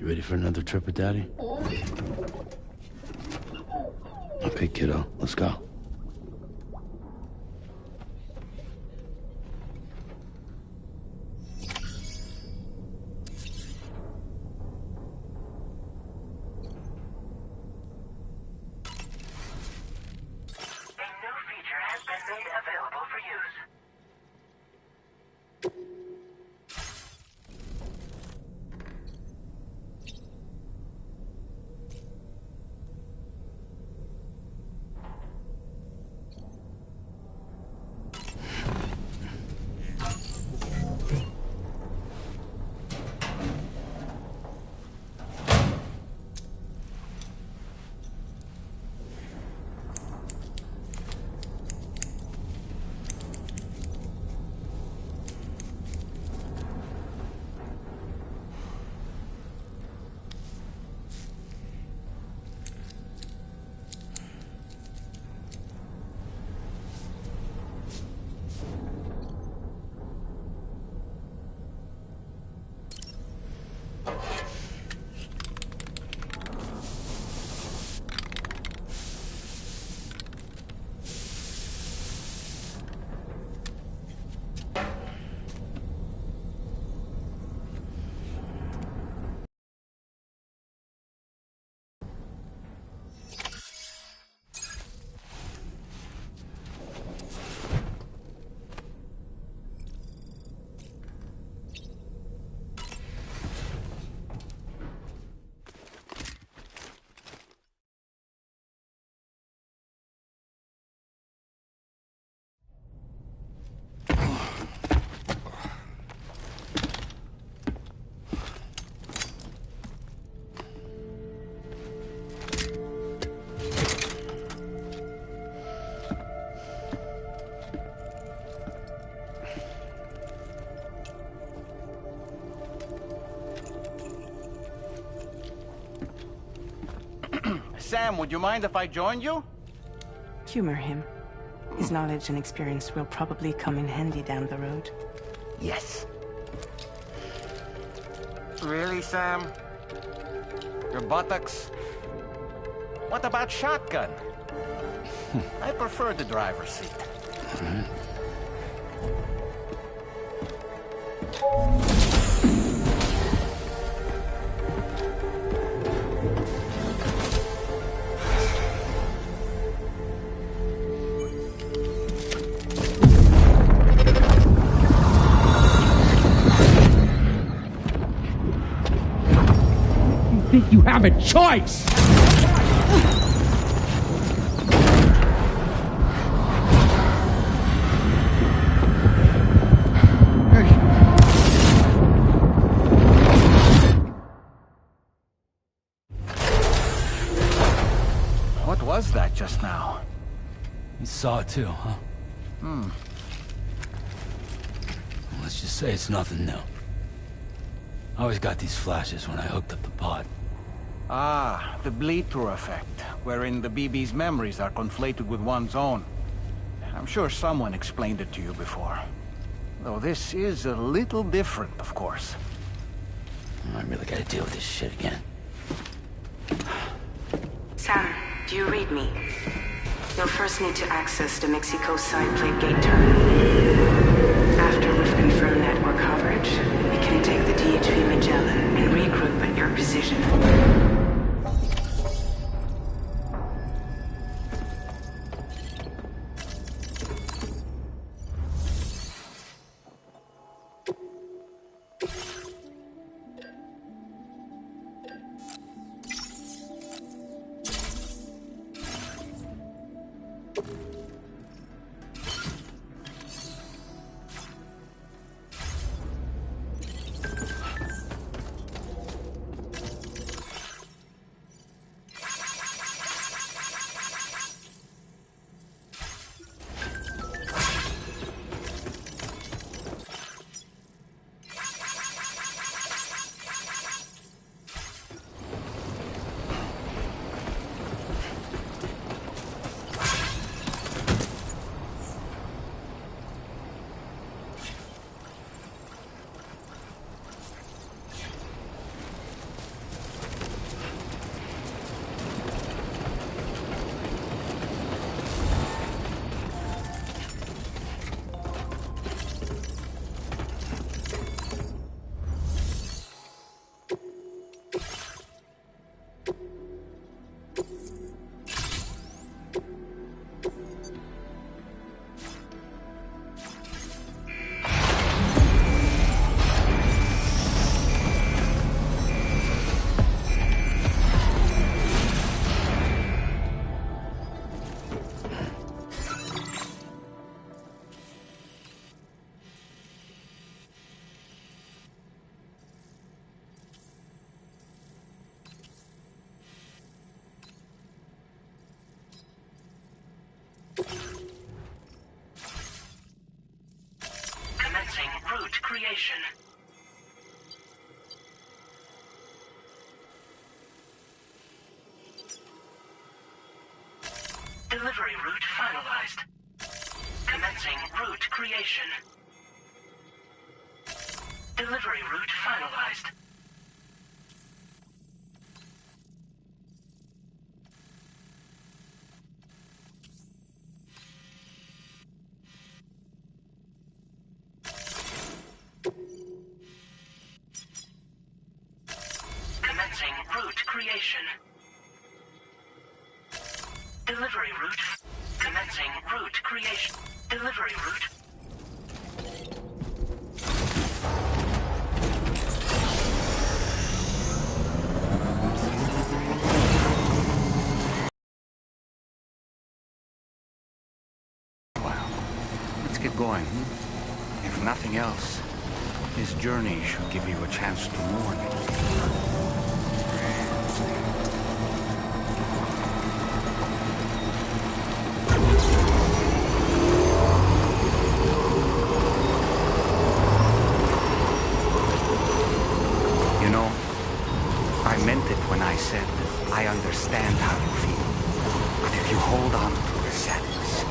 ready for another trip with Daddy? Okay, kiddo, let's go. Sam, would you mind if I joined you? Humor him. His knowledge and experience will probably come in handy down the road. Yes. Really, Sam? Your buttocks? What about shotgun? I prefer the driver's seat. Think you have a choice? What was that just now? You saw it too, huh? Let's just say it's nothing new. I always got these flashes when I hooked up the pod. Ah, the bleed-through effect, wherein the BB's memories are conflated with one's own. I'm sure someone explained it to you before. Though this is a little different, of course. I really gotta deal with this shit again. Sam, do you read me? You'll first need to access the Mexico side plate gate terminal. After we've confirmed network coverage, we can take the DHV Magellan and regroup at your position. creation. Delivery route finalized. Commencing route creation. Delivery route finalized. Commencing route creation. Delivery route. Commencing route creation. Delivery route. Well, let's get going. If nothing else, this journey should give you a chance to mourn. You know, I meant it when I said I understand how you feel. But if you hold on to the sadness,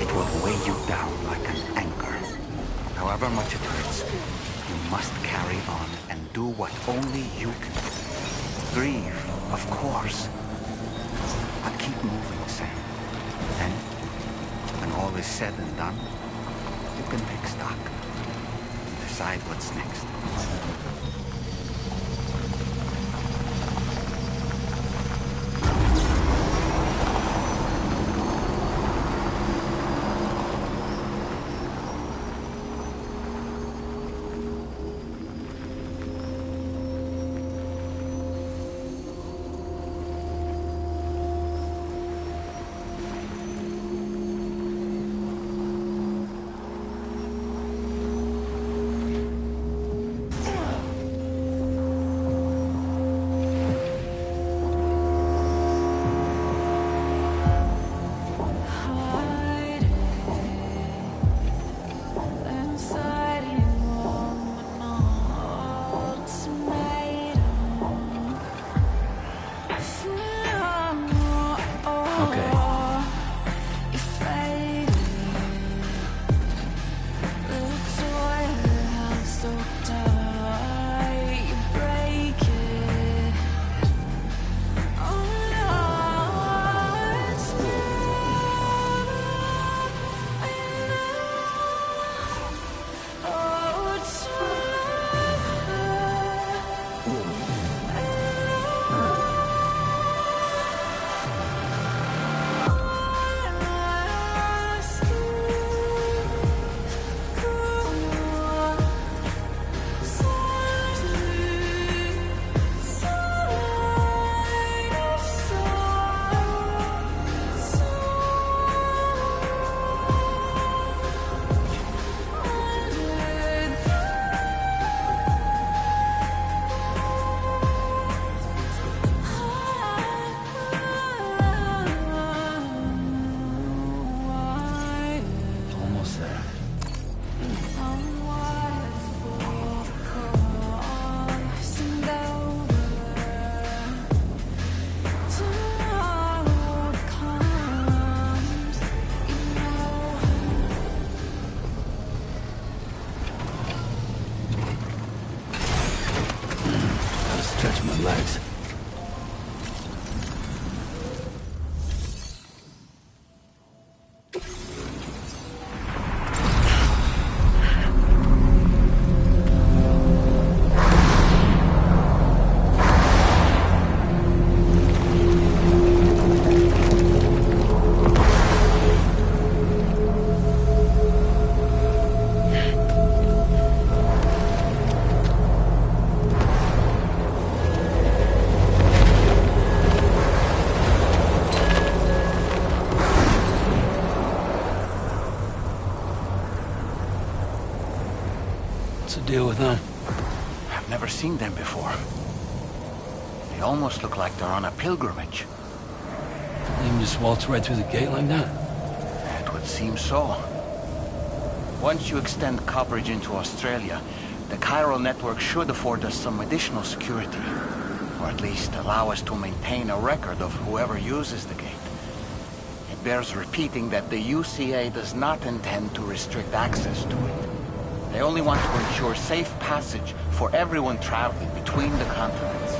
it will weigh you down like an anchor. However much it hurts, you must carry on and do what only you can do. Grieve, of course. But keep moving, Sam. Then, when all is said and done, you can take stock and decide what's next. Stretch my legs. What's the deal with them? I've never seen them before. They almost look like they're on a pilgrimage. They can just waltz right through the gate like that? It would seem so. Once you extend coverage into Australia, the chiral network should afford us some additional security. Or at least allow us to maintain a record of whoever uses the gate. It bears repeating that the UCA does not intend to restrict access to it. They only want to ensure safe passage for everyone traveling between the continents.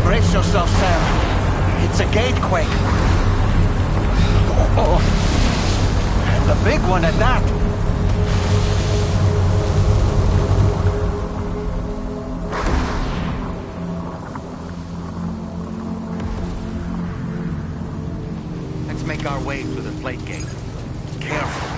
Brace yourself, Sam. It's a gatequake. Oh, and a big one at that. Let's make our way through the plate gate. Careful.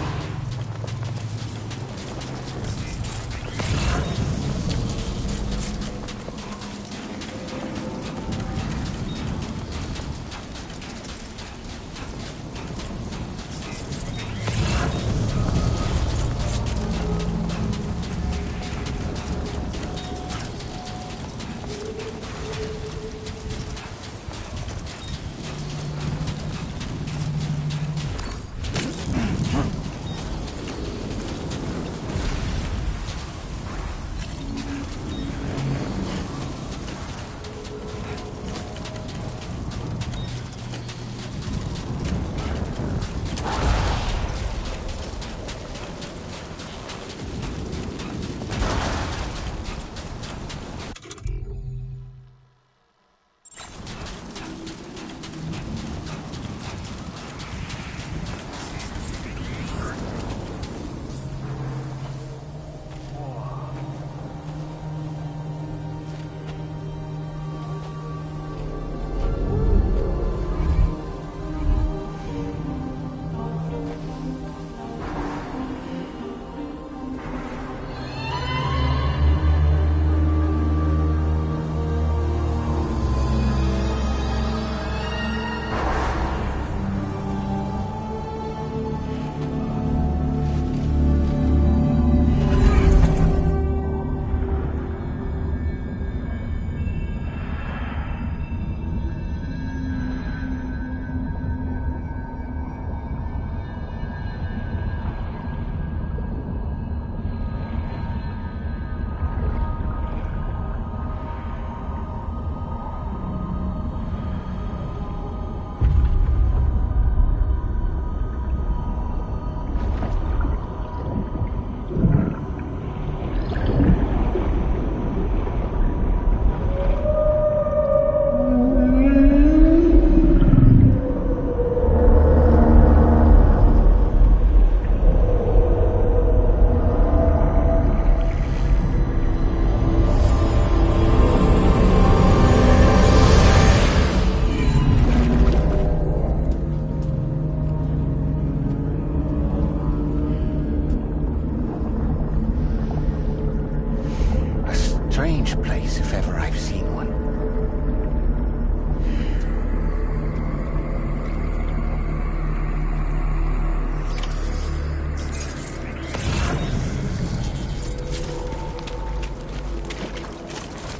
Strange place, if ever I've seen one.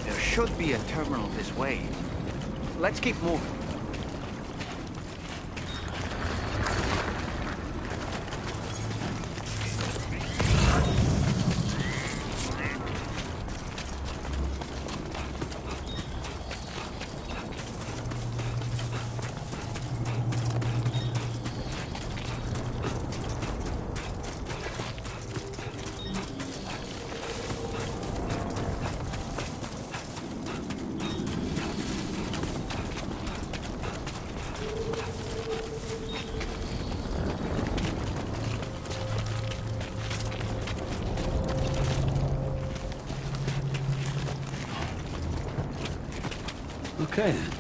There should be a terminal this way. Let's keep moving. Okay then.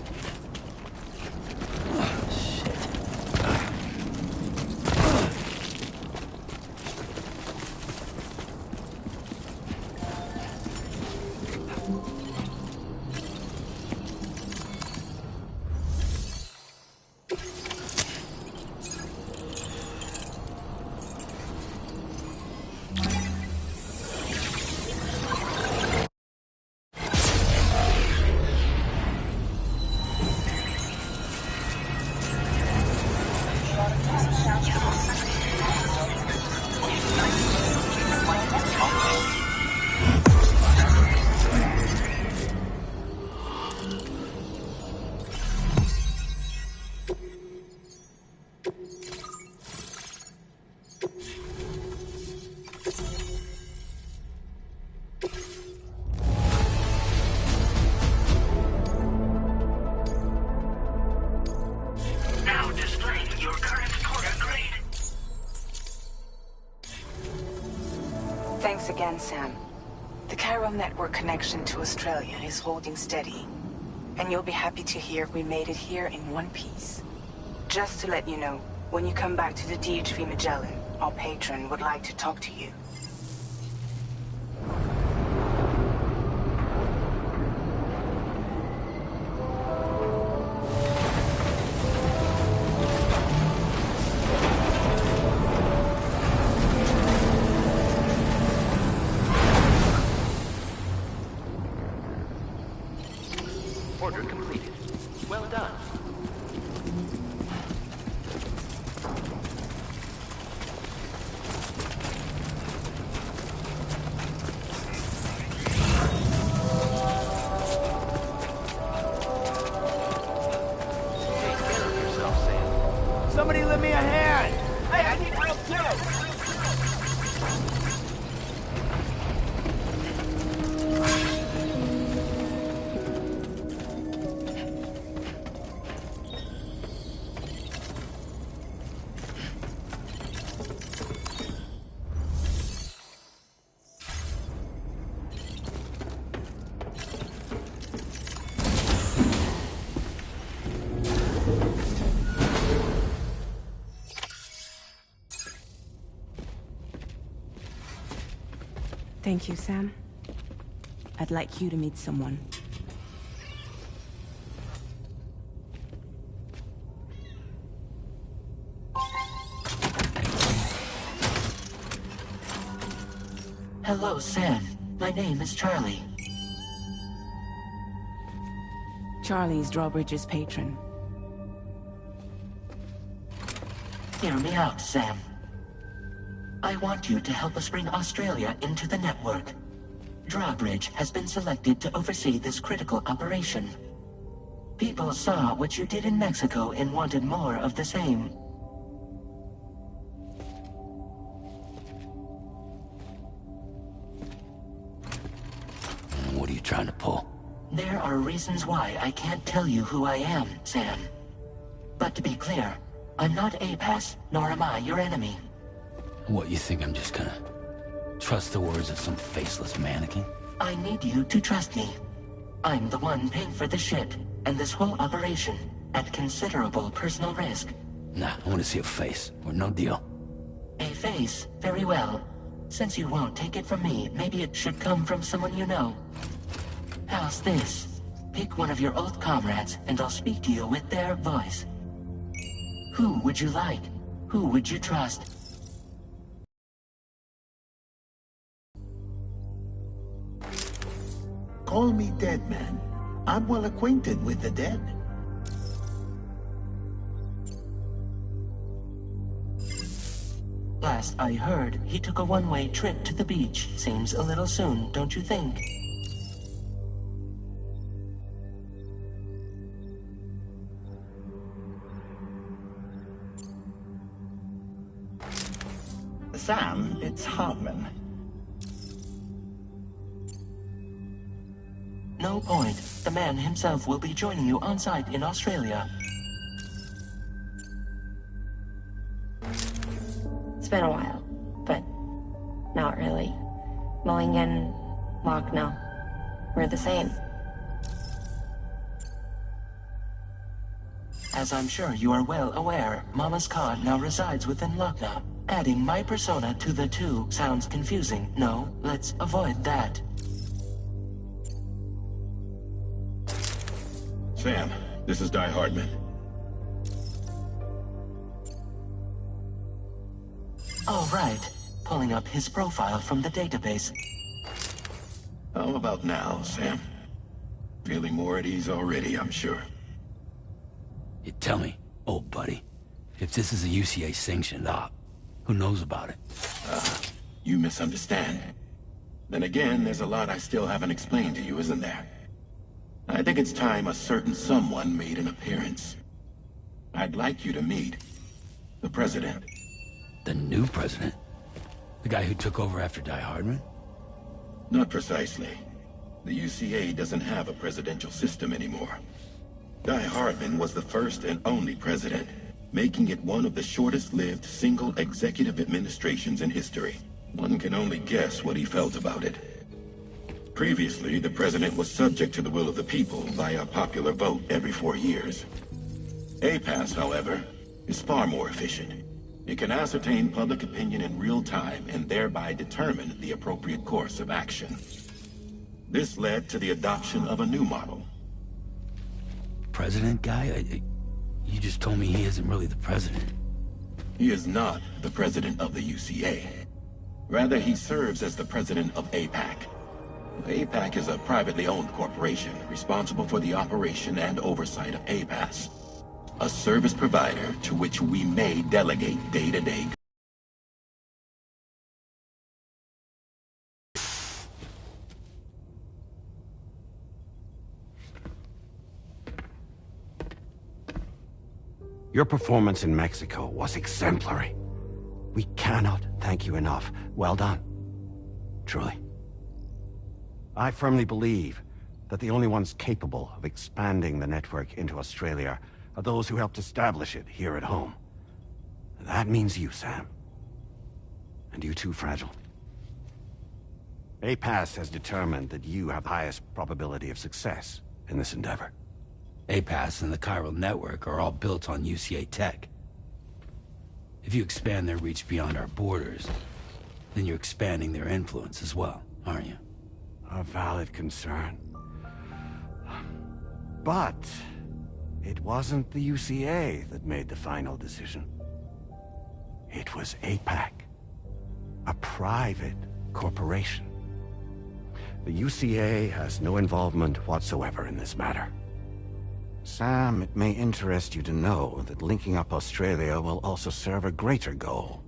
understand, Sam. The chiral network connection to Australia is holding steady. And you'll be happy to hear we made it here in one piece. Just to let you know, when you come back to the DHV Magellan, our patron would like to talk to you. Order completed. Well done. Take care of yourself, Sam. Somebody lend me a hand! Hey, I need help too! Thank you, Sam. I'd like you to meet someone. Hello, Sam. My name is Charlie. Charlie's Drawbridge's patron. Hear me out, Sam. I want you to help us bring Australia into the network. Drawbridge has been selected to oversee this critical operation. People saw what you did in Mexico and wanted more of the same. What are you trying to pull? There are reasons why I can't tell you who I am, Sam. But to be clear, I'm not APAS, nor am I your enemy. What, you think I'm just gonna trust the words of some faceless mannequin? I need you to trust me. I'm the one paying for the shit, and this whole operation, at considerable personal risk. Nah, I want to see a face, or no deal. A face? Very well. Since you won't take it from me, maybe it should come from someone you know. How's this? Pick one of your old comrades, and I'll speak to you with their voice. Who would you like? Who would you trust? Call me dead man. I'm well acquainted with the dead. Last I heard, he took a one-way trip to the beach. Seems a little soon, don't you think? Sam, it's Hartman. No point. The man himself will be joining you on site in Australia. It's been a while, but not really. Mulligan, Lochner, we're the same. As I'm sure you are well aware, Mama's car now resides within Lochner. Adding my persona to the two sounds confusing. No, let's avoid that. Sam, this is Die Hardman. All right. Pulling up his profile from the database. How about now, Sam? Feeling more at ease already, I'm sure. You tell me, old buddy, if this is a UCA-sanctioned op, who knows about it? You misunderstand. Then again, there's a lot I still haven't explained to you, isn't there? I think it's time a certain someone made an appearance. I'd like you to meet the President. The new president? The guy who took over after Die Hardman? Not precisely. The UCA doesn't have a presidential system anymore. Die Hardman was the first and only president, making it one of the shortest-lived single executive administrations in history. One can only guess what he felt about it. Previously, the president was subject to the will of the people via a popular vote every 4 years. APAS, however, is far more efficient. It can ascertain public opinion in real time and thereby determine the appropriate course of action. This led to the adoption of a new model. President guy? You just told me he isn't really the president. He is not the president of the UCA. Rather, he serves as the president of APAC. APAC is a privately owned corporation responsible for the operation and oversight of APAS, a service provider to which we may delegate day-to-day. Your performance in Mexico was exemplary. We cannot thank you enough. Well done. Truly. I firmly believe that the only ones capable of expanding the network into Australia are those who helped establish it here at home. That means you, Sam. And you too, Fragile. APAS has determined that you have the highest probability of success in this endeavor. APAS and the chiral network are all built on UCA tech. If you expand their reach beyond our borders, then you're expanding their influence as well, aren't you? A valid concern. But it wasn't the UCA that made the final decision. It was APAC, a private corporation. The UCA has no involvement whatsoever in this matter. Sam, it may interest you to know that linking up Australia will also serve a greater goal.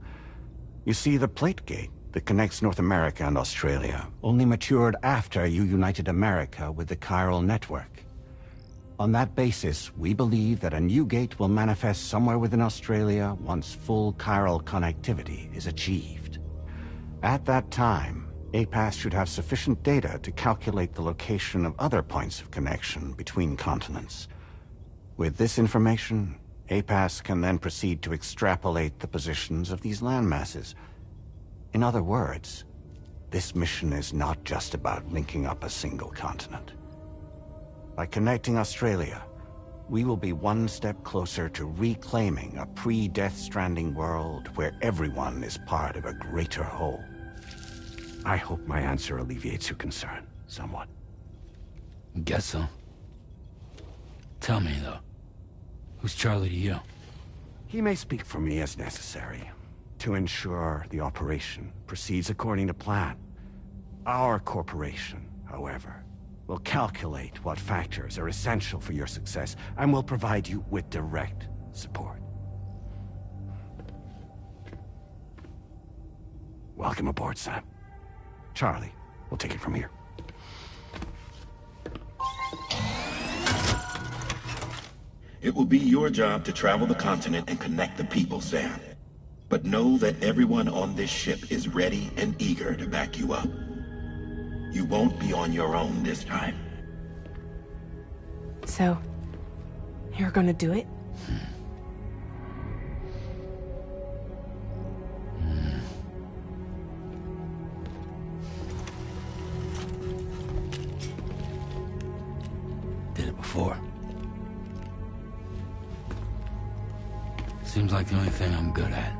You see, the plate gate that connects North America and Australia only matured after you united America with the chiral network. On that basis, we believe that a new gate will manifest somewhere within Australia once full chiral connectivity is achieved. At that time, APAS should have sufficient data to calculate the location of other points of connection between continents. With this information, APAS can then proceed to extrapolate the positions of these landmasses. In other words, this mission is not just about linking up a single continent. By connecting Australia, we will be one step closer to reclaiming a pre-Death Stranding world where everyone is part of a greater whole. I hope my answer alleviates your concern somewhat. Guess so. Tell me, though. Who's Charlie to you? He may speak for me as necessary, to ensure the operation proceeds according to plan. Our corporation, however, will calculate what factors are essential for your success, and will provide you with direct support. Welcome aboard, Sam. Charlie, we'll take it from here. It will be your job to travel the continent and connect the people, Sam. But know that everyone on this ship is ready and eager to back you up. You won't be on your own this time. So, you're gonna do it? Did it before. Seems like the only thing I'm good at.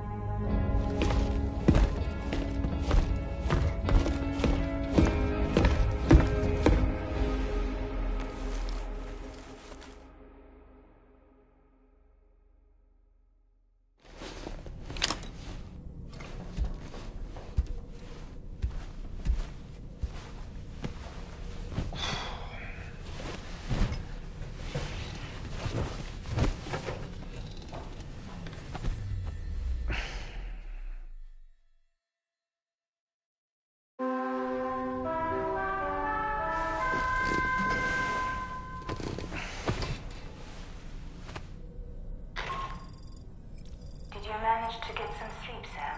To get some sleep, Sam.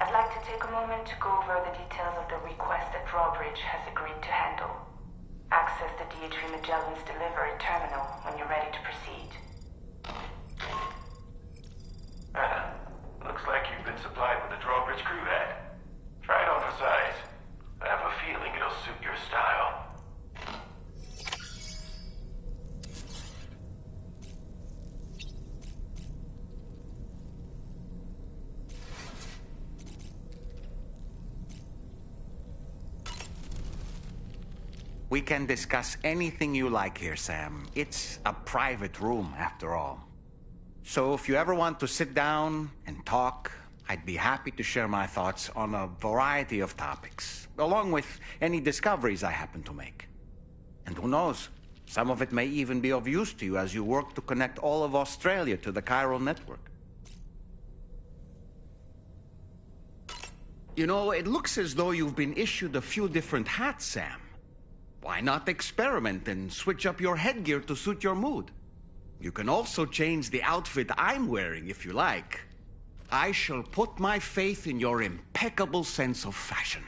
I'd like to take a moment to go over the details of the request that Drawbridge has agreed to handle. Access the DH3 Magellan's delivery terminal when you're ready to proceed. Looks like you've been supplied with a Drawbridge crew, Dad. We can discuss anything you like here, Sam. It's a private room, after all. So if you ever want to sit down and talk, I'd be happy to share my thoughts on a variety of topics, along with any discoveries I happen to make. And who knows, some of it may even be of use to you as you work to connect all of Australia to the chiral network. You know, it looks as though you've been issued a few different hats, Sam. Why not experiment and switch up your headgear to suit your mood? You can also change the outfit I'm wearing if you like. I shall put my faith in your impeccable sense of fashion.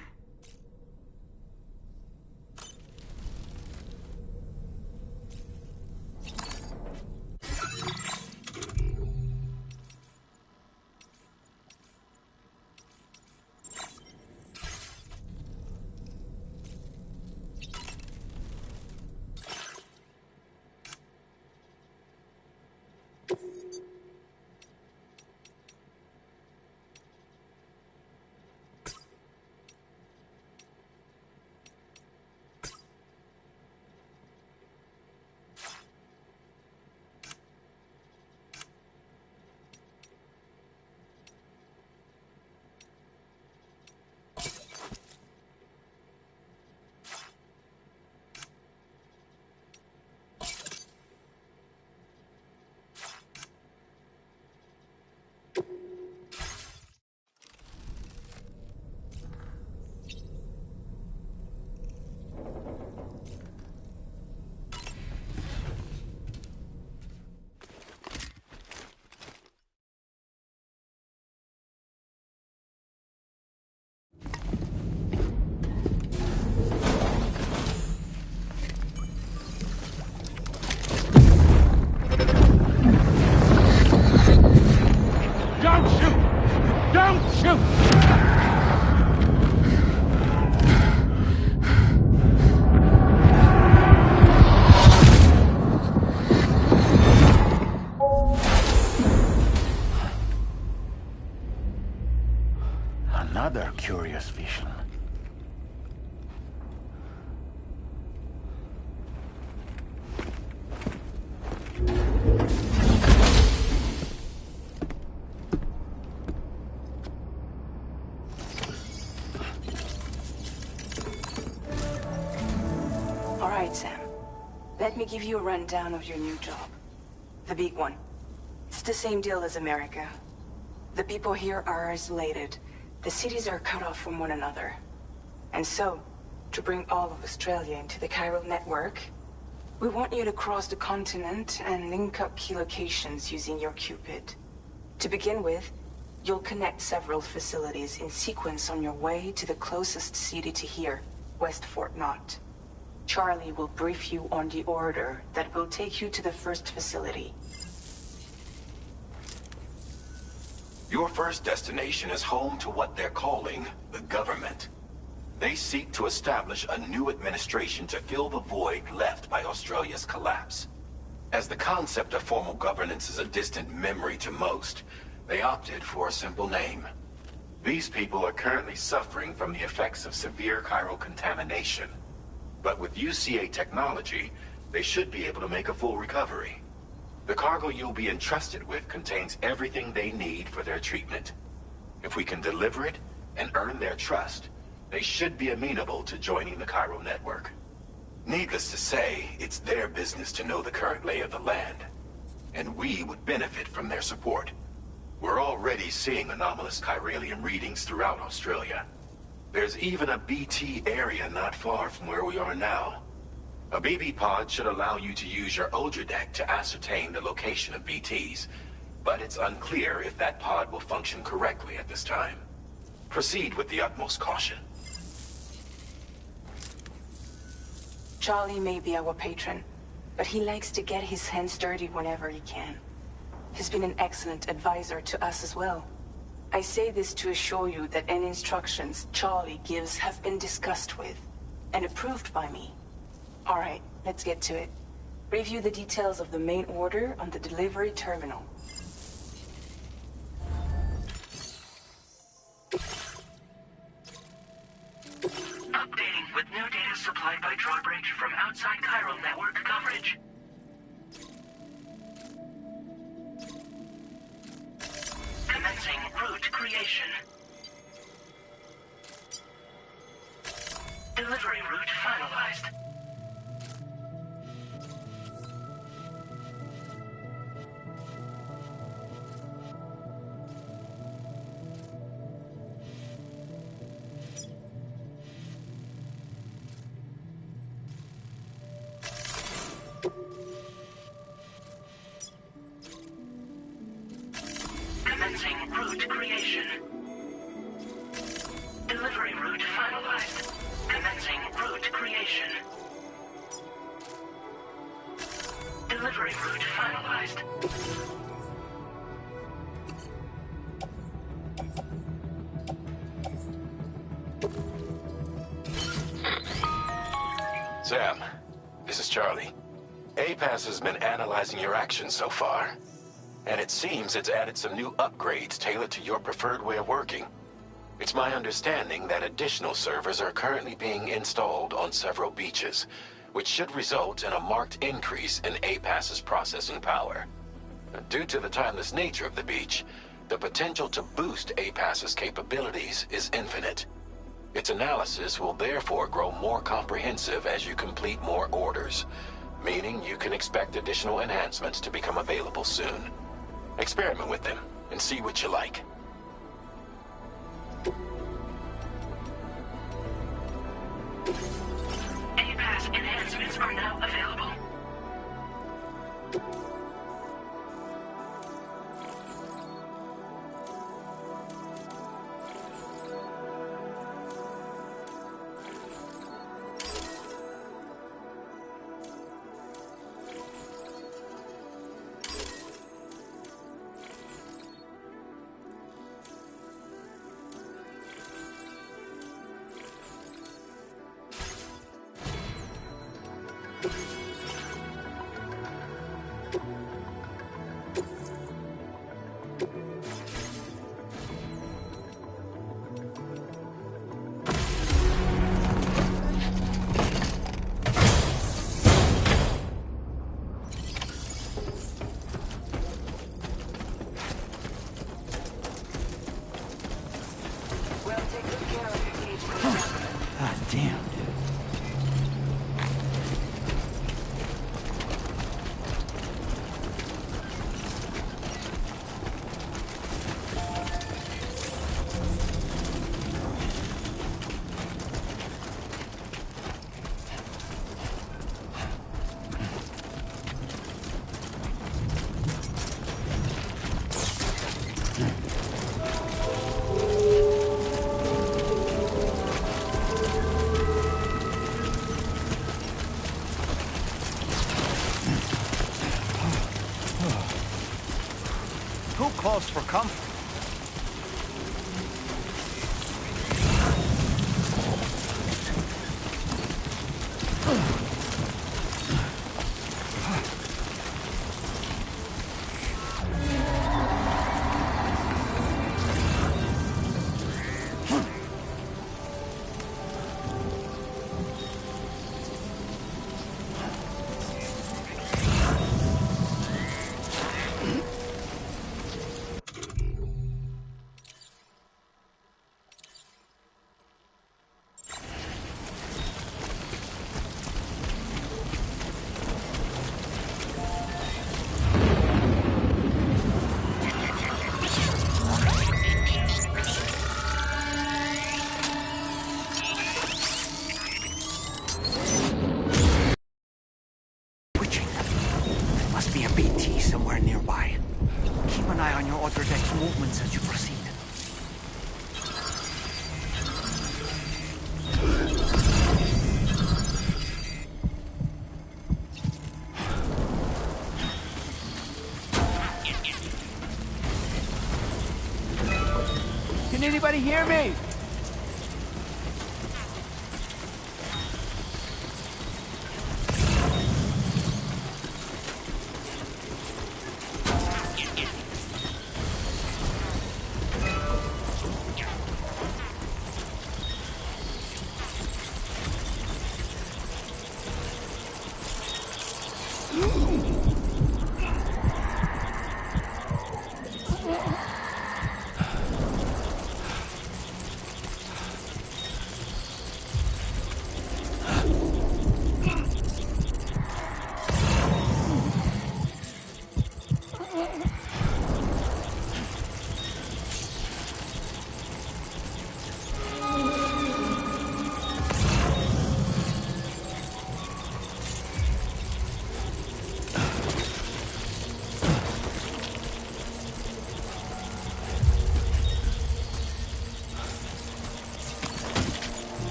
Another curious vision. All right, Sam. Let me give you a rundown of your new job. The big one. It's the same deal as America. The people here are isolated. The cities are cut off from one another. And so, to bring all of Australia into the chiral network, we want you to cross the continent and link up key locations using your Cupid. To begin with, you'll connect several facilities in sequence on your way to the closest city to here, West Fort Knott. Charlie will brief you on the order that will take you to the first facility. Your first destination is home to what they're calling the government. They seek to establish a new administration to fill the void left by Australia's collapse. As the concept of formal governance is a distant memory to most, they opted for a simple name. These people are currently suffering from the effects of severe chiral contamination. But with UCA technology, they should be able to make a full recovery. The cargo you'll be entrusted with contains everything they need for their treatment. If we can deliver it and earn their trust, they should be amenable to joining the chiral network. Needless to say, it's their business to know the current lay of the land, and we would benefit from their support. We're already seeing anomalous chiralium readings throughout Australia. There's even a BT area not far from where we are now. A BB pod should allow you to use your Ultra deck to ascertain the location of BTs, but it's unclear if that pod will function correctly at this time. Proceed with the utmost caution. Charlie may be our patron, but he likes to get his hands dirty whenever he can. He's been an excellent advisor to us as well. I say this to assure you that any instructions Charlie gives have been discussed with and approved by me. All right, let's get to it. Review the details of the main order on the delivery terminal. Updating with new data data supplied by drawbridge from outside chiral network coverage. Commencing route creation. Delivery route finalized. Commencing route creation. Delivery route finalized. Commencing route creation. Delivery route finalized. Sam, this is Charlie. APAS has been analyzing your actions so far, and it seems it's added some new upgrades tailored to your preferred way of working. It's my understanding that additional servers are currently being installed on several beaches, which should result in a marked increase in APAS's processing power. Due to the timeless nature of the beach, the potential to boost APAS's capabilities is infinite. Its analysis will therefore grow more comprehensive as you complete more orders, meaning you can expect additional enhancements to become available soon. Experiment with them and see what you like. APAS enhancements are now available. God damn, dude. Too close for comfort. Must be a BT somewhere nearby. Keep an eye on your other deck's movements as you proceed. Can anybody hear me?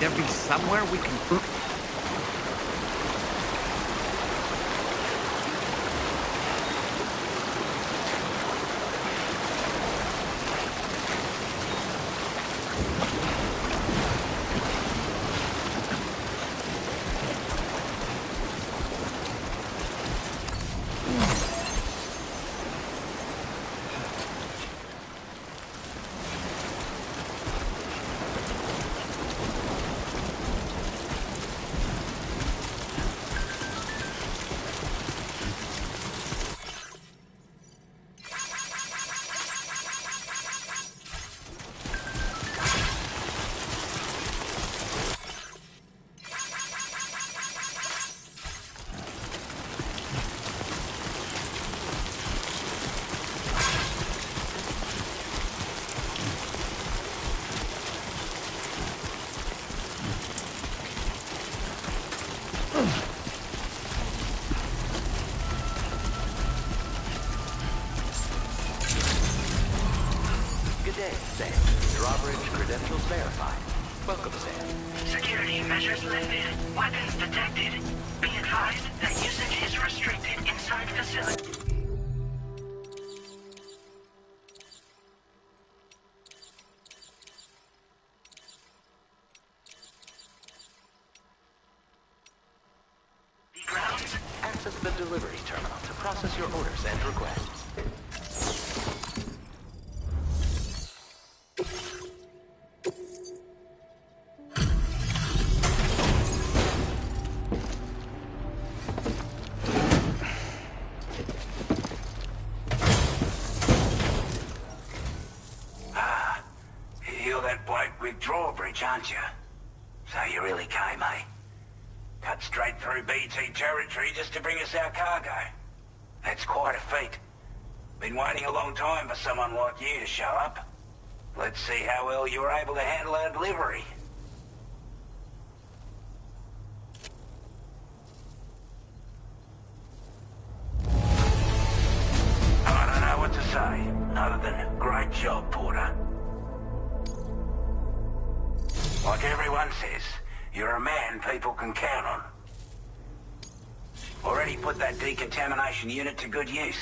There be somewhere we can... day, Sam. Drawbridge credentials verified. Welcome, Sam. Security measures lifted. Weapons detected. Be advised that usage is restricted inside facility. Access the delivery terminal to process your orders and requests. You're that bloke with Drawbridge, aren't you? So you really came, eh? Cut straight through BT territory just to bring us our cargo. That's quite a feat. Been waiting a long time for someone like you to show up. Let's see how well you were able to handle our delivery. I don't know what to say, other than great job, Porter. Like everyone says, you're a man people can count on. Already put that decontamination unit to good use.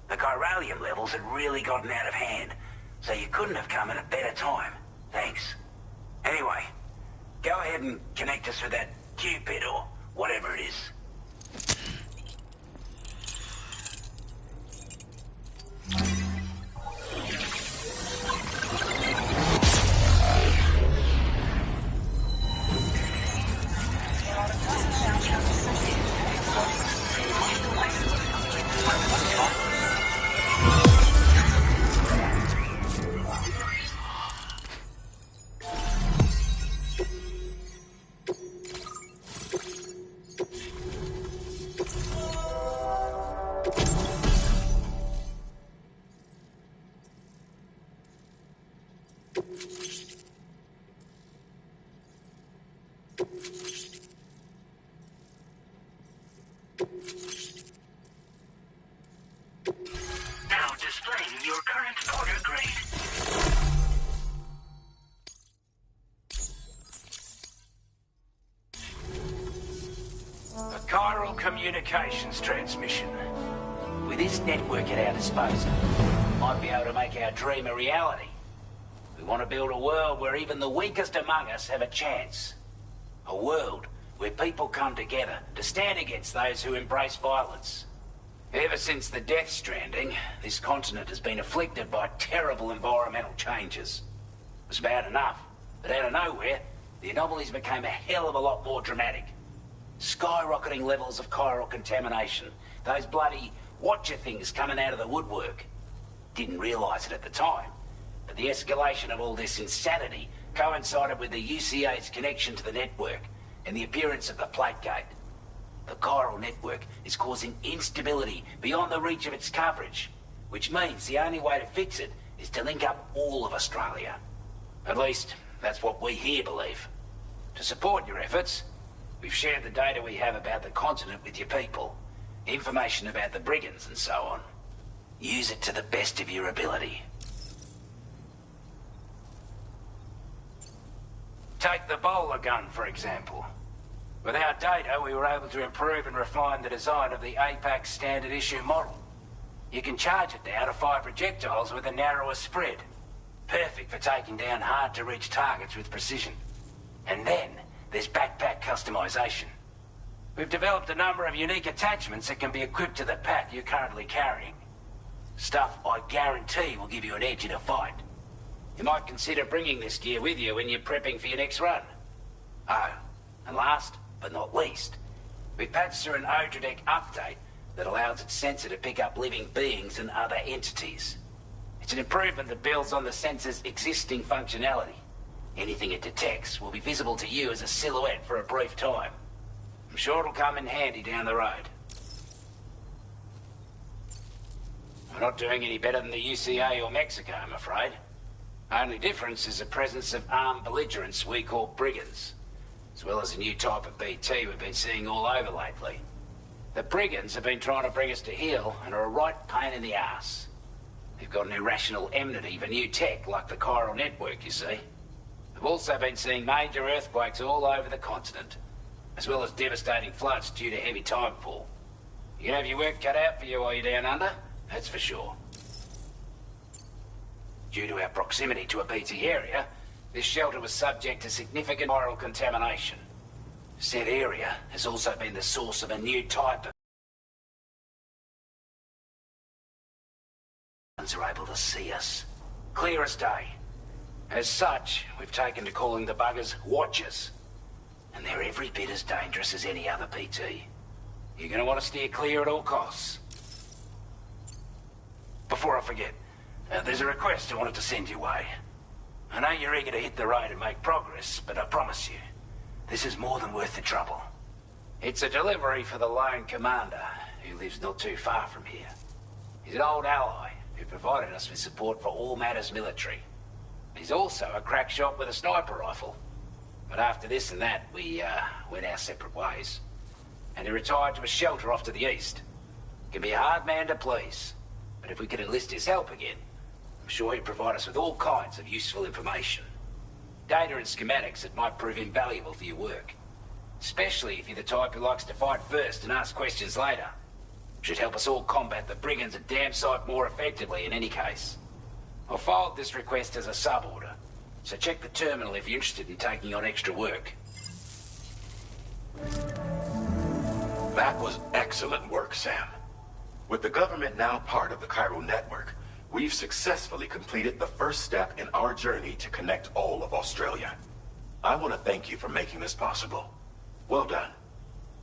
The chiralium levels had really gotten out of hand, so you couldn't have come at a better time. Thanks. Anyway, go ahead and connect us with that Cupid or whatever it is. current order grade. A chiral communications transmission. With this network at our disposal, we might be able to make our dream a reality. We want to build a world where even the weakest among us have a chance. A world where people come together to stand against those who embrace violence. Ever since the Death Stranding, this continent has been afflicted by terrible environmental changes. It was bad enough, but out of nowhere, the anomalies became a hell of a lot more dramatic. Skyrocketing levels of chiral contamination. Those bloody watcher things coming out of the woodwork. Didn't realise it at the time, but the escalation of all this insanity coincided with the UCA's connection to the network and the appearance of the plate gate. The chiral network is causing instability beyond the reach of its coverage, which means the only way to fix it is to link up all of Australia. At least, that's what we here believe. To support your efforts, we've shared the data we have about the continent with your people, information about the brigands and so on. Use it to the best of your ability. Take the bowler gun, for example. With our data, we were able to improve and refine the design of the APAC standard issue model. You can charge it now to fire projectiles with a narrower spread. Perfect for taking down hard-to-reach targets with precision. And then, there's backpack customization. We've developed a number of unique attachments that can be equipped to the pack you're currently carrying. Stuff I guarantee will give you an edge in a fight. You might consider bringing this gear with you when you're prepping for your next run. Oh, and last but not least, we patched through an Odradek update that allows its sensor to pick up living beings and other entities. It's an improvement that builds on the sensor's existing functionality. Anything it detects will be visible to you as a silhouette for a brief time. I'm sure it'll come in handy down the road. We're not doing any better than the UCA or Mexico, I'm afraid. Only difference is the presence of armed belligerents we call brigands, as well as a new type of BT we've been seeing all over lately. The brigands have been trying to bring us to heel and are a right pain in the ass. They've got an irrational enmity for new tech like the chiral network, you see. We've also been seeing major earthquakes all over the continent, as well as devastating floods due to heavy timefall. You can have your work cut out for you while you're down under, that's for sure. Due to our proximity to a BT area, this shelter was subject to significant viral contamination. Said area has also been the source of a new type of are able to see us. Clear as day. As such, we've taken to calling the buggers Watchers. And they're every bit as dangerous as any other BT. You're gonna want to steer clear at all costs. Before I forget, there's a request I wanted to send your way. I know you're eager to hit the road and make progress, but I promise you, this is more than worth the trouble. It's a delivery for the lone commander, who lives not too far from here. He's an old ally who provided us with support for all matters military. He's also a crack shot with a sniper rifle. But after this and that, we went our separate ways. And he retired to a shelter off to the east. Can be a hard man to please, but if we could enlist his help again, I'm sure he'd provide us with all kinds of useful information. Data and schematics that might prove invaluable for your work. Especially if you're the type who likes to fight first and ask questions later. Should help us all combat the brigands a damn sight more effectively in any case. I'll forward this request as a sub-order, so check the terminal if you're interested in taking on extra work. That was excellent work, Sam. With the government now part of the chiral network, we've successfully completed the first step in our journey to connect all of Australia. I want to thank you for making this possible. Well done.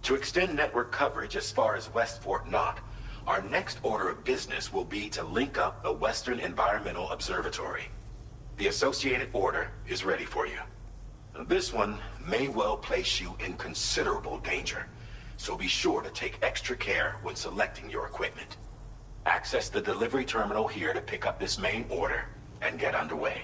To extend network coverage as far as West Fort Knott, our next order of business will be to link up the Western Environmental Observatory. The associated order is ready for you. This one may well place you in considerable danger, so be sure to take extra care when selecting your equipment. Access the delivery terminal here to pick up this main order and get underway.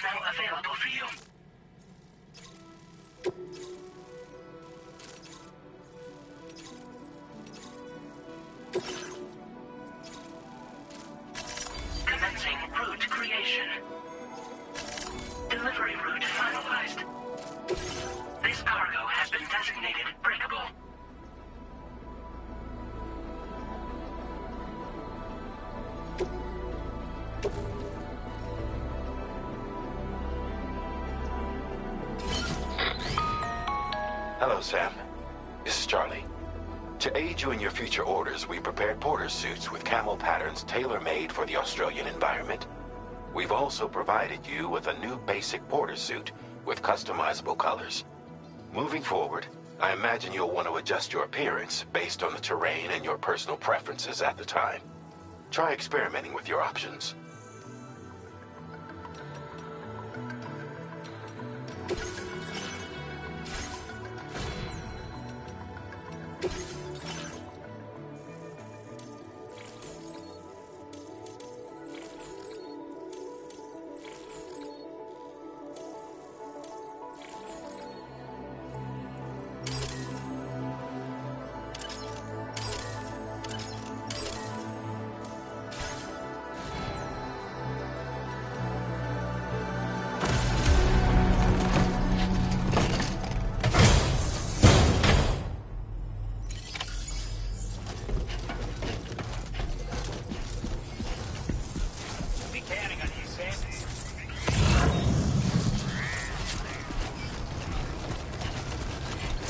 now available for you. Commencing route creation. Delivery route finalized. This cargo has been designated breakable. Hello, Sam. This is Charlie. To aid you in your future orders, we prepared porter suits with camel patterns tailor-made for the Australian environment. We've also provided you with a new basic porter suit with customizable colors. Moving forward, I imagine you'll want to adjust your appearance based on the terrain and your personal preferences at the time. Try experimenting with your options.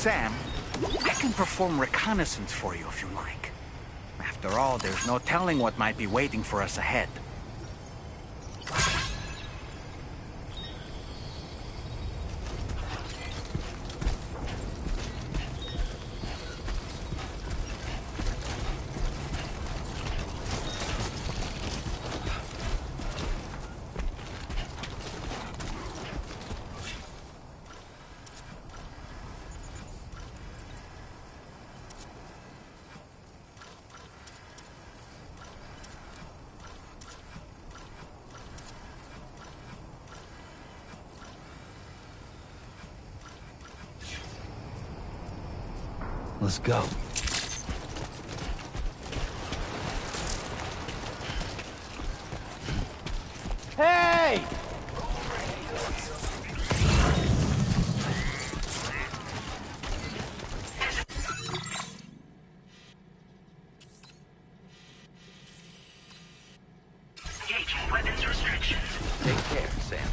Sam, I can perform reconnaissance for you if you like. After all, there's no telling what might be waiting for us ahead. Let's go. Hey! Engaging weapons restrictions. Take care, Sam.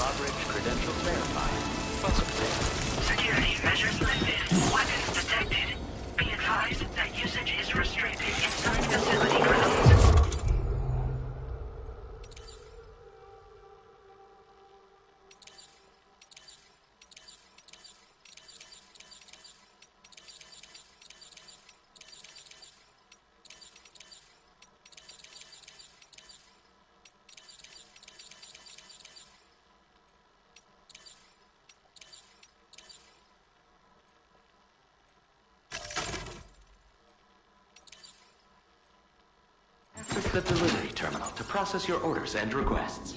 Drawbridge credentials verified. Welcome, Sam. Security measures lifted. Weapons detected. Be advised that usage is restricted inside facility grounds. Access the delivery terminal to process your orders and requests.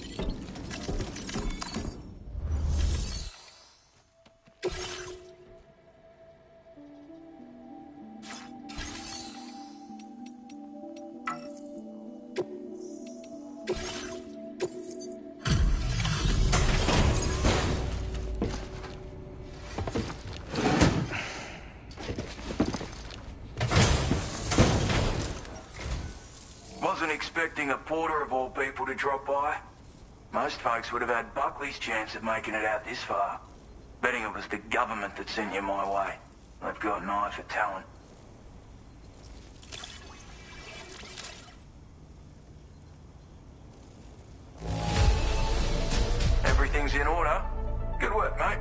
Wasn't expecting a porter of all people to drop by. Most folks would have had Buckley's chance of making it out this far. Betting it was the government that sent you my way. They've got an eye for talent. Everything's in order. Good work, mate.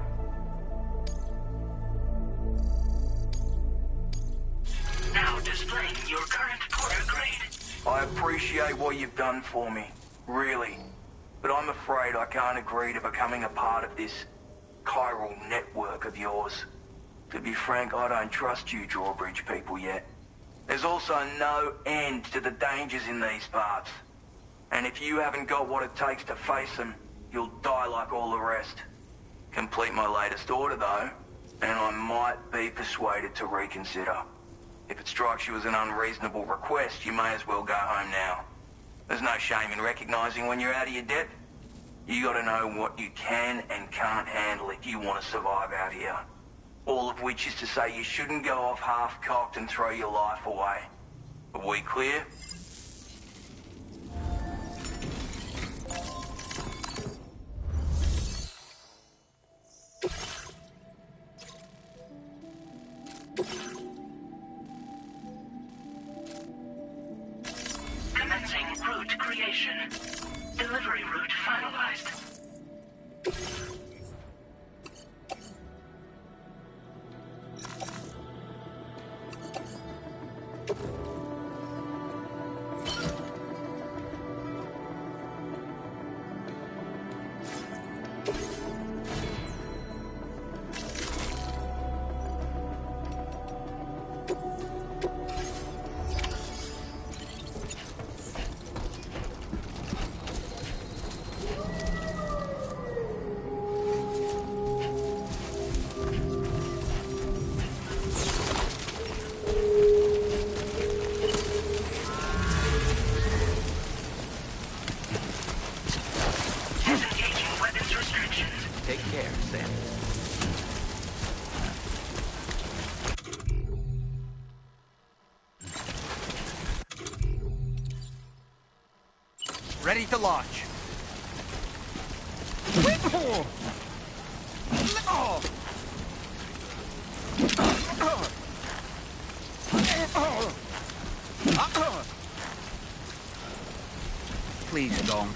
Now displaying your current porter grade. I appreciate what you've done for me, really. But I'm afraid I can't agree to becoming a part of this chiral network of yours. To be frank, I don't trust you Drawbridge people yet. There's also no end to the dangers in these parts. And if you haven't got what it takes to face them, you'll die like all the rest. Complete my latest order, though, and I might be persuaded to reconsider. If it strikes you as an unreasonable request, you may as well go home now. There's no shame in recognizing when you're out of your depth. You gotta know what you can and can't handle if you want to survive out here. All of which is to say you shouldn't go off half-cocked and throw your life away. Are we clear? Commencing route creation. Delivery route finalized. Take care, Sam. Ready to launch. Please don't.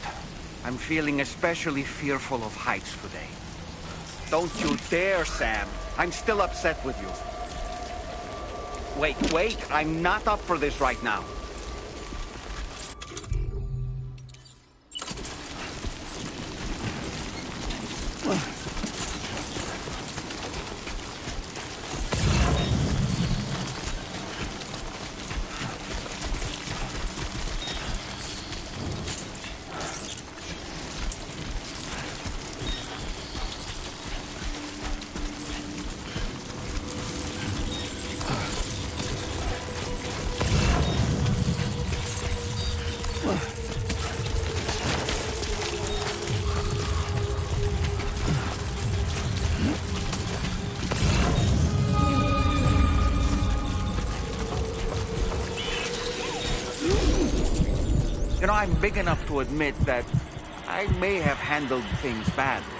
I'm feeling especially fearful of heights today. Don't you dare, Sam. I'm still upset with you. Wait, I'm not up for this right now. You know, I'm big enough to admit that I may have handled things badly.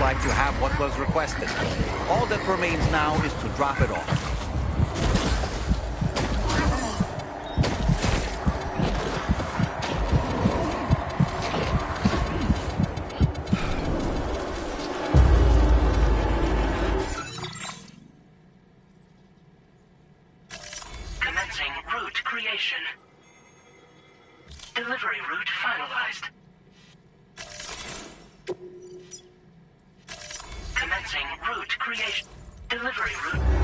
Like you have what was requested. All that remains now is to drop it off. Commencing route creation. Delivery route finalized. Commencing route creation. Delivery route.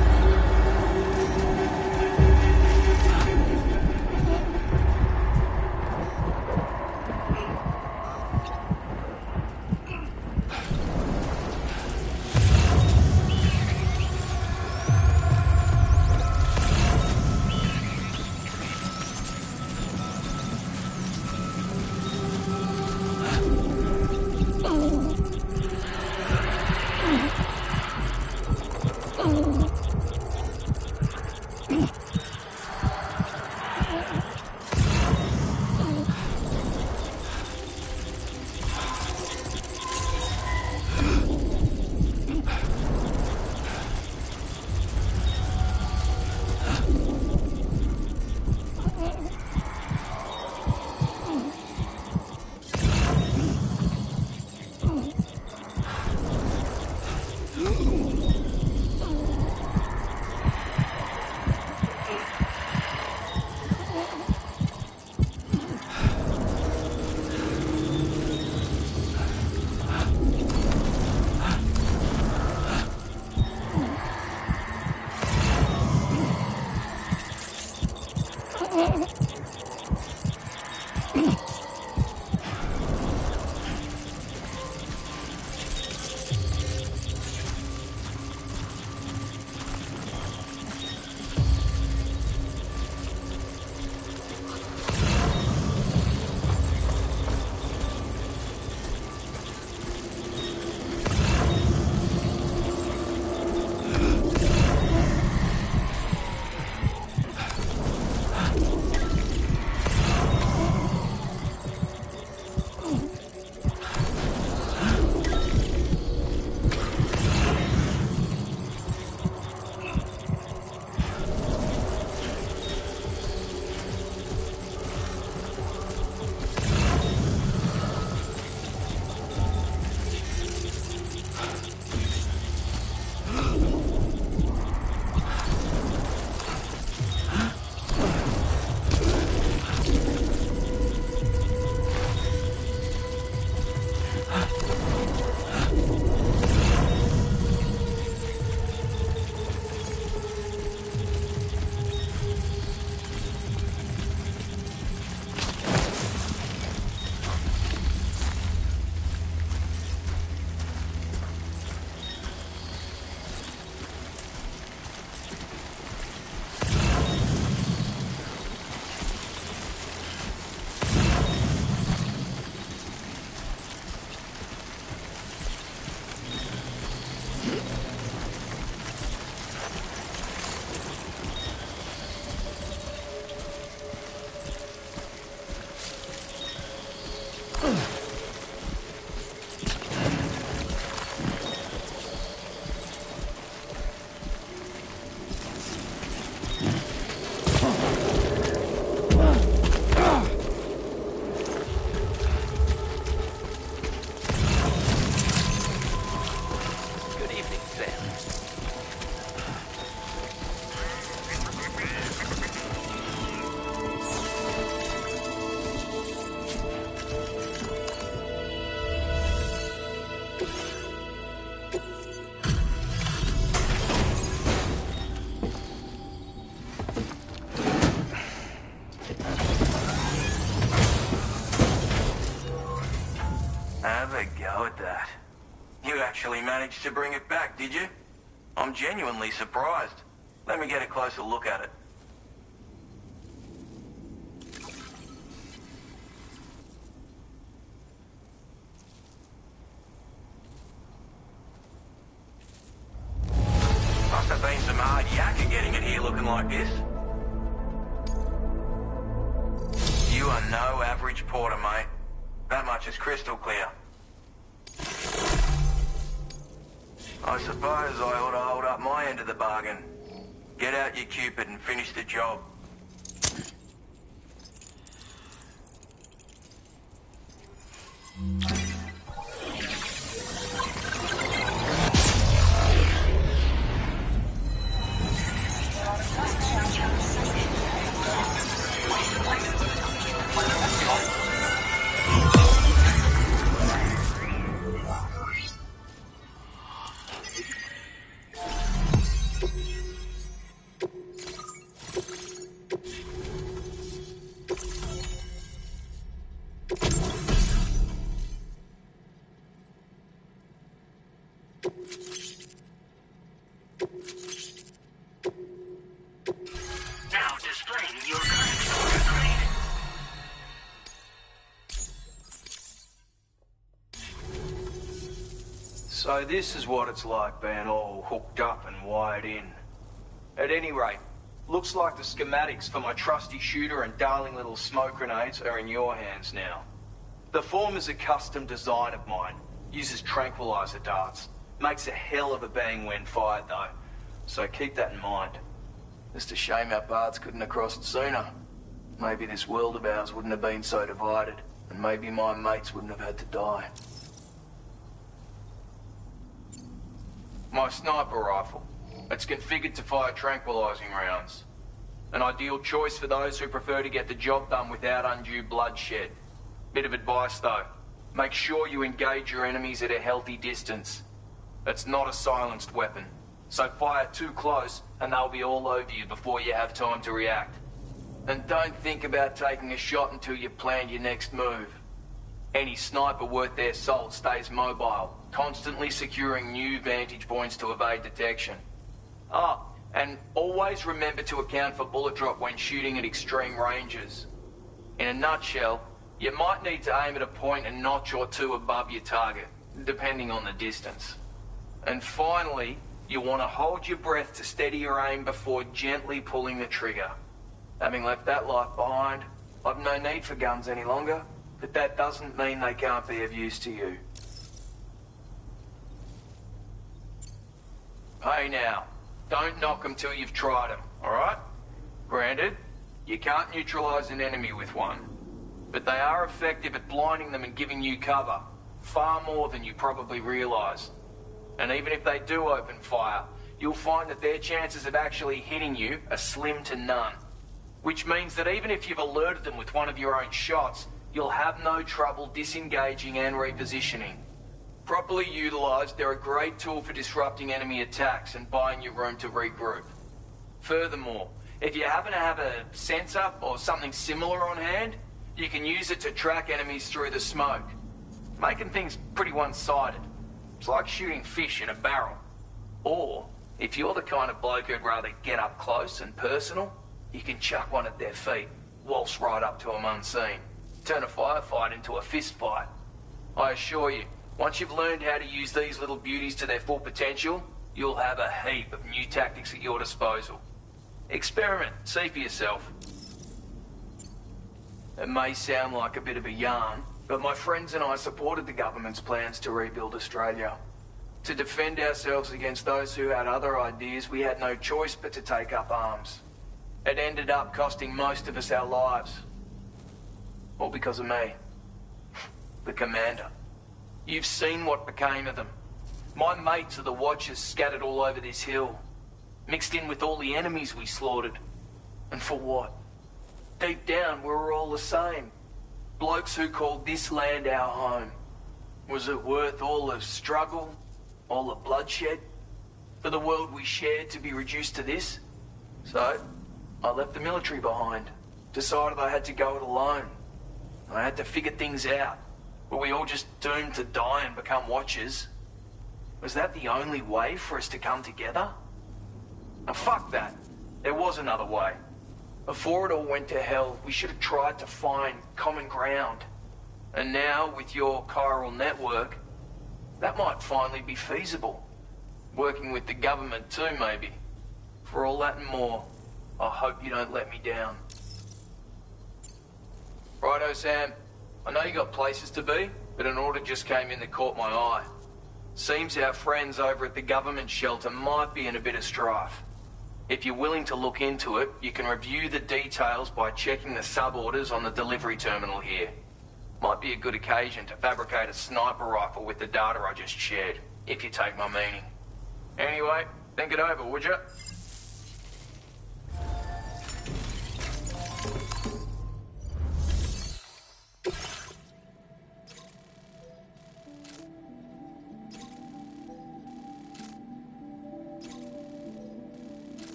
big go at that. You actually managed to bring it back, did you? I'm genuinely surprised. Let me get a closer look at it. Must have been some hard yakka getting it here looking like this. You are no average porter, mate. That much is crystal clear. I suppose I ought to hold up my end of the bargain. Get out your Cupid and finish the job. Now displaying your current order grade. So this is what it's like being all hooked up and wired in. At any rate, looks like the schematics for my trusty shooter and darling little smoke grenades are in your hands now. The former's a custom design of mine. Uses tranquilizer darts. Makes a hell of a bang when fired though. So keep that in mind. Just a shame our paths couldn't have crossed sooner. Maybe this world of ours wouldn't have been so divided, and maybe my mates wouldn't have had to die. My sniper rifle. It's configured to fire tranquilizing rounds. An ideal choice for those who prefer to get the job done without undue bloodshed. Bit of advice though. Make sure you engage your enemies at a healthy distance. It's not a silenced weapon, so fire too close and they'll be all over you before you have time to react. And don't think about taking a shot until you've planned your next move. Any sniper worth their salt stays mobile, constantly securing new vantage points to evade detection. Ah, and always remember to account for bullet drop when shooting at extreme ranges. In a nutshell, you might need to aim at a point a notch or two above your target, depending on the distance. And finally, you want to hold your breath to steady your aim before gently pulling the trigger. Having left that life behind, I've no need for guns any longer, but that doesn't mean they can't be of use to you. Hey now, don't knock them till you've tried them, alright? Granted, you can't neutralize an enemy with one, but they are effective at blinding them and giving you cover, far more than you probably realize. And even if they do open fire, you'll find that their chances of actually hitting you are slim to none. Which means that even if you've alerted them with one of your own shots, you'll have no trouble disengaging and repositioning. Properly utilized, they're a great tool for disrupting enemy attacks and buying you room to regroup. Furthermore, if you happen to have a sensor or something similar on hand, you can use it to track enemies through the smoke, making things pretty one-sided. It's like shooting fish in a barrel. Or, if you're the kind of bloke who'd rather get up close and personal, you can chuck one at their feet, waltz right up to them unseen, turn a firefight into a fist fight. I assure you, once you've learned how to use these little beauties to their full potential, you'll have a heap of new tactics at your disposal. Experiment, see for yourself. It may sound like a bit of a yarn, but my friends and I supported the government's plans to rebuild Australia. To defend ourselves against those who had other ideas, we had no choice but to take up arms. It ended up costing most of us our lives. All because of me. The commander. You've seen what became of them. My mates are the Watchers scattered all over this hill. Mixed in with all the enemies we slaughtered. And for what? Deep down, we were all the same. Blokes who called this land our home. Was it worth all the struggle, all the bloodshed, for the world we shared to be reduced to this? So, I left the military behind. Decided I had to go it alone. I had to figure things out. Were we all just doomed to die and become watchers? Was that the only way for us to come together? Now fuck that. There was another way. Before it all went to hell, we should have tried to find common ground. And now, with your chiral network, that might finally be feasible. Working with the government too, maybe. For all that and more, I hope you don't let me down. Righto, Sam. I know you got places to be, but an order just came in that caught my eye. Seems our friends over at the government shelter might be in a bit of strife. If you're willing to look into it, you can review the details by checking the sub-orders on the delivery terminal here. Might be a good occasion to fabricate a sniper rifle with the data I just shared, if you take my meaning. Anyway, think it over, would you?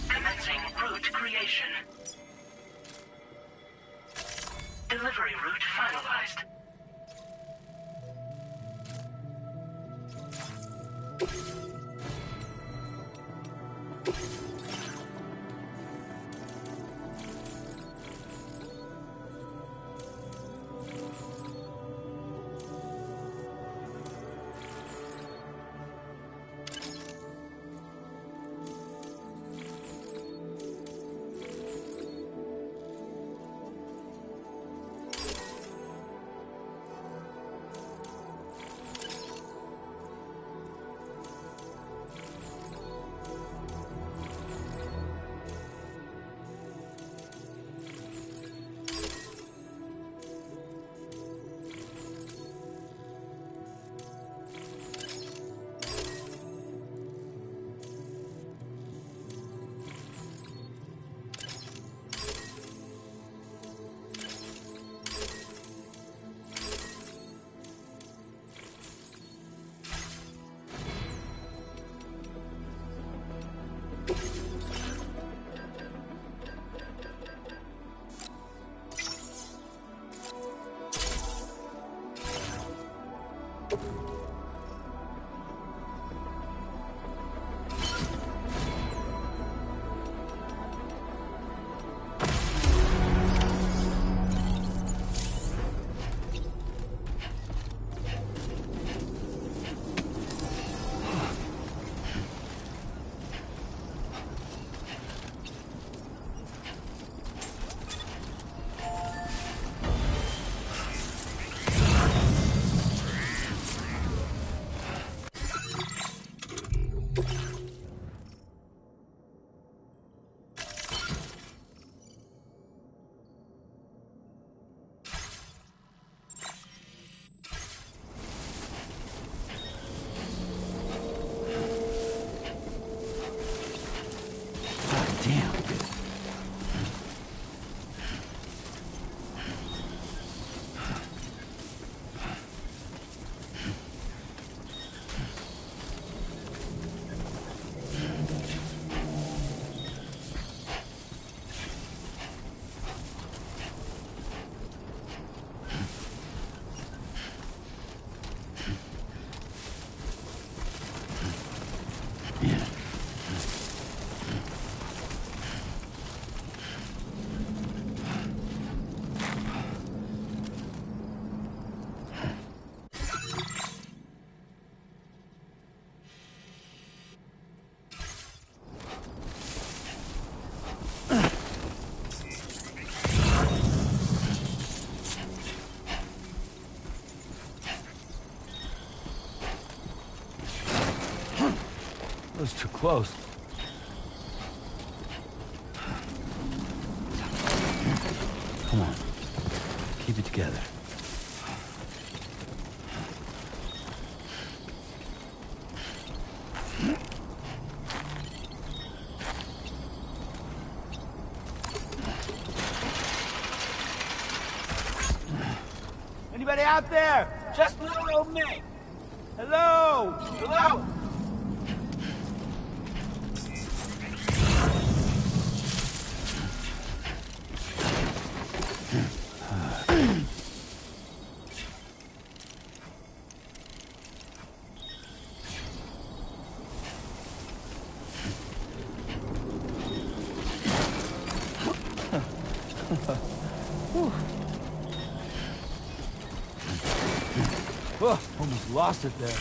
Commencing route creation. Delivery route finalized. That was too close. Come on. Keep it together. Anybody out there? Just little old me. Hello? Hello? Oh, almost lost it there.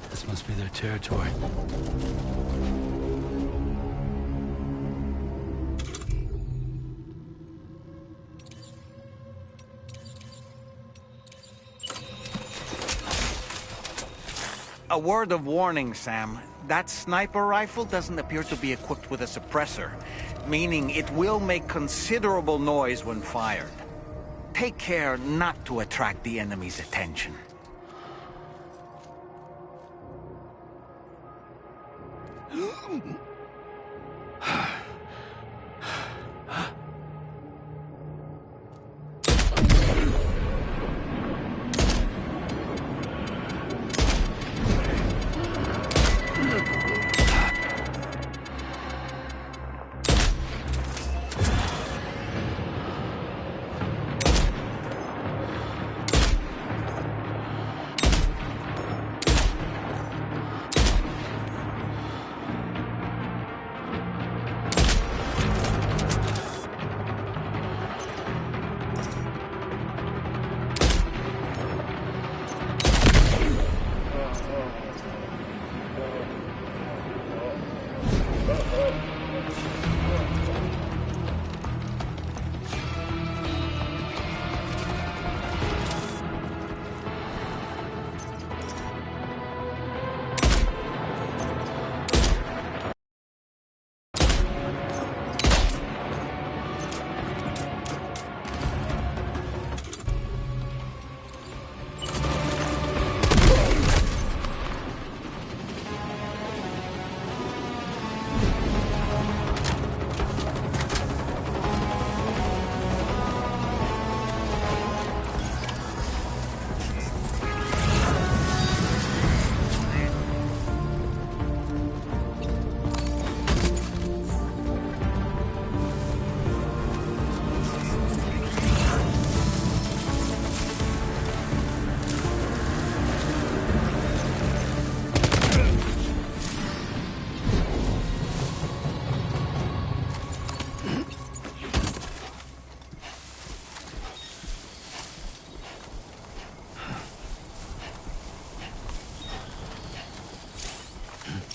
This must be their territory. A word of warning, Sam. That sniper rifle doesn't appear to be equipped with a suppressor, meaning it will make considerable noise when fired. Take care not to attract the enemy's attention.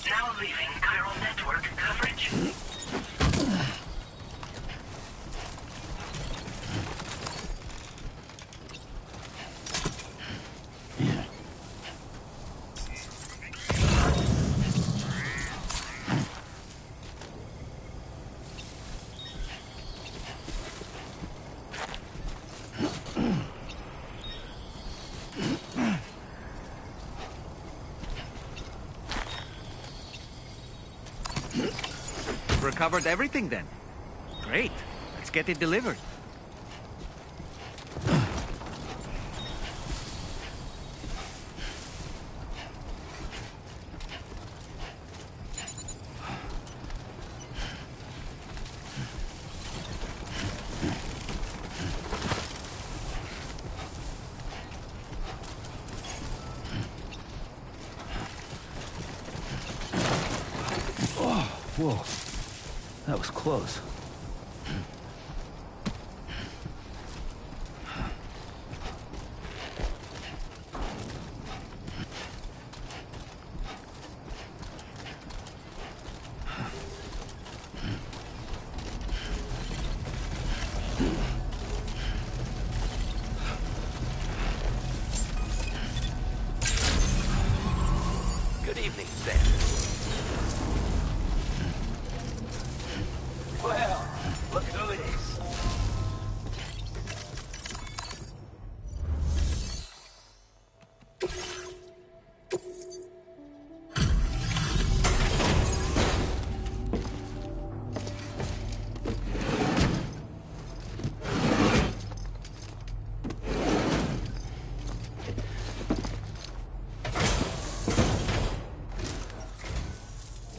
Now leaving chiral network coverage. We've recovered everything then. Great. Let's get it delivered. Whoa. That was close. Good evening, Sam. Well, look who it is.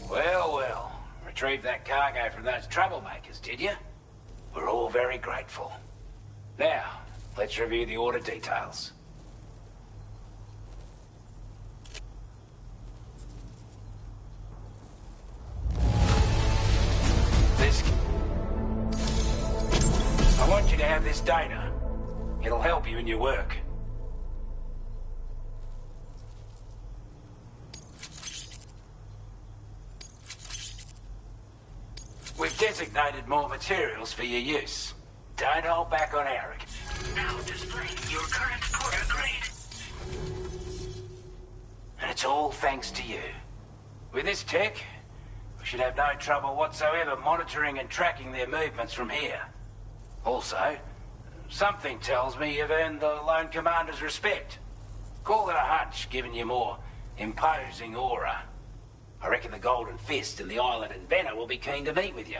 Well, retrieved that cargo from those troublemakers, did you? We're all very grateful. Now, let's review the order details. I want you to have this data. It'll help you in your work. We've designated more materials for your use. Don't hold back on Eric. Now displaying your current quarter grade. And it's all thanks to you. With this tech, we should have no trouble whatsoever monitoring and tracking their movements from here. Also, something tells me you've earned the Lone Commander's respect. Call it a hunch, giving you more imposing aura. I reckon the Golden Fist and the Island Inventor will be keen to meet with you.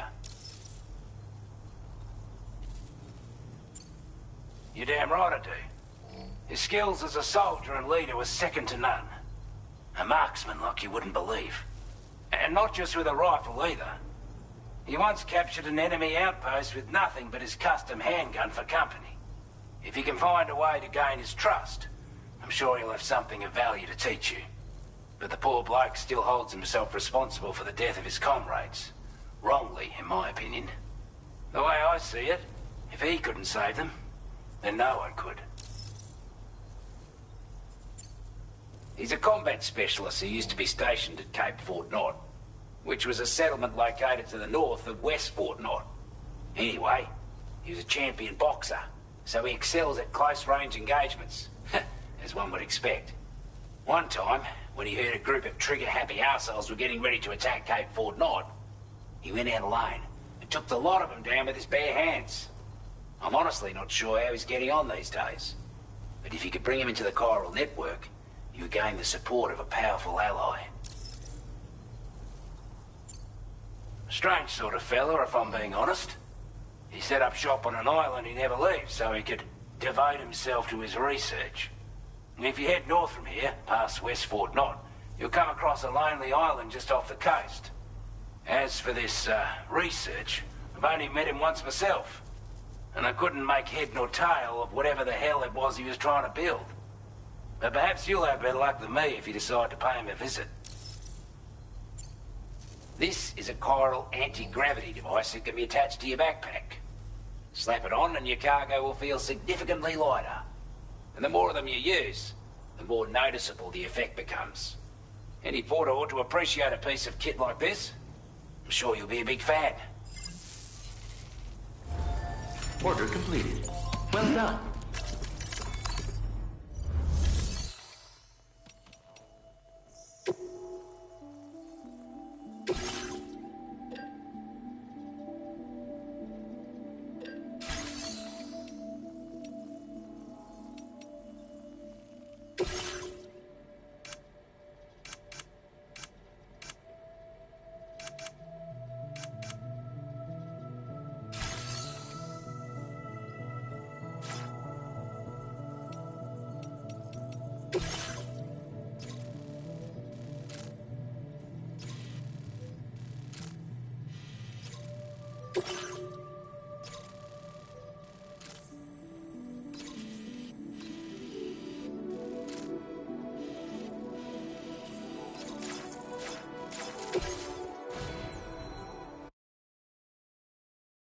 You're damn right I do. His skills as a soldier and leader were second to none. A marksman like you wouldn't believe. And not just with a rifle either. He once captured an enemy outpost with nothing but his custom handgun for company. If you can find a way to gain his trust, I'm sure he'll have something of value to teach you. But the poor bloke still holds himself responsible for the death of his comrades. Wrongly, in my opinion. The way I see it, if he couldn't save them, then no one could. He's a combat specialist who used to be stationed at Cape Fort Knot, which was a settlement located to the north of West Fort Knot. Anyway, he was a champion boxer, so he excels at close-range engagements, as one would expect. One time, when he heard a group of trigger-happy arseholes were getting ready to attack Cape Fort Knot, he went out alone and took the lot of them down with his bare hands. I'm honestly not sure how he's getting on these days. But if you could bring him into the chiral network, you would gain the support of a powerful ally. A strange sort of fella, if I'm being honest. He set up shop on an island he never leaves so he could devote himself to his research. And if you head north from here, past West Fort Knot, you'll come across a lonely island just off the coast. As for this, research, I've only met him once myself. And I couldn't make head nor tail of whatever the hell it was he was trying to build. But perhaps you'll have better luck than me if you decide to pay him a visit. This is a chiral anti-gravity device that can be attached to your backpack. Slap it on and your cargo will feel significantly lighter. And the more of them you use, the more noticeable the effect becomes. Any porter ought to appreciate a piece of kit like this. I'm sure you'll be a big fan. Order completed. Well done.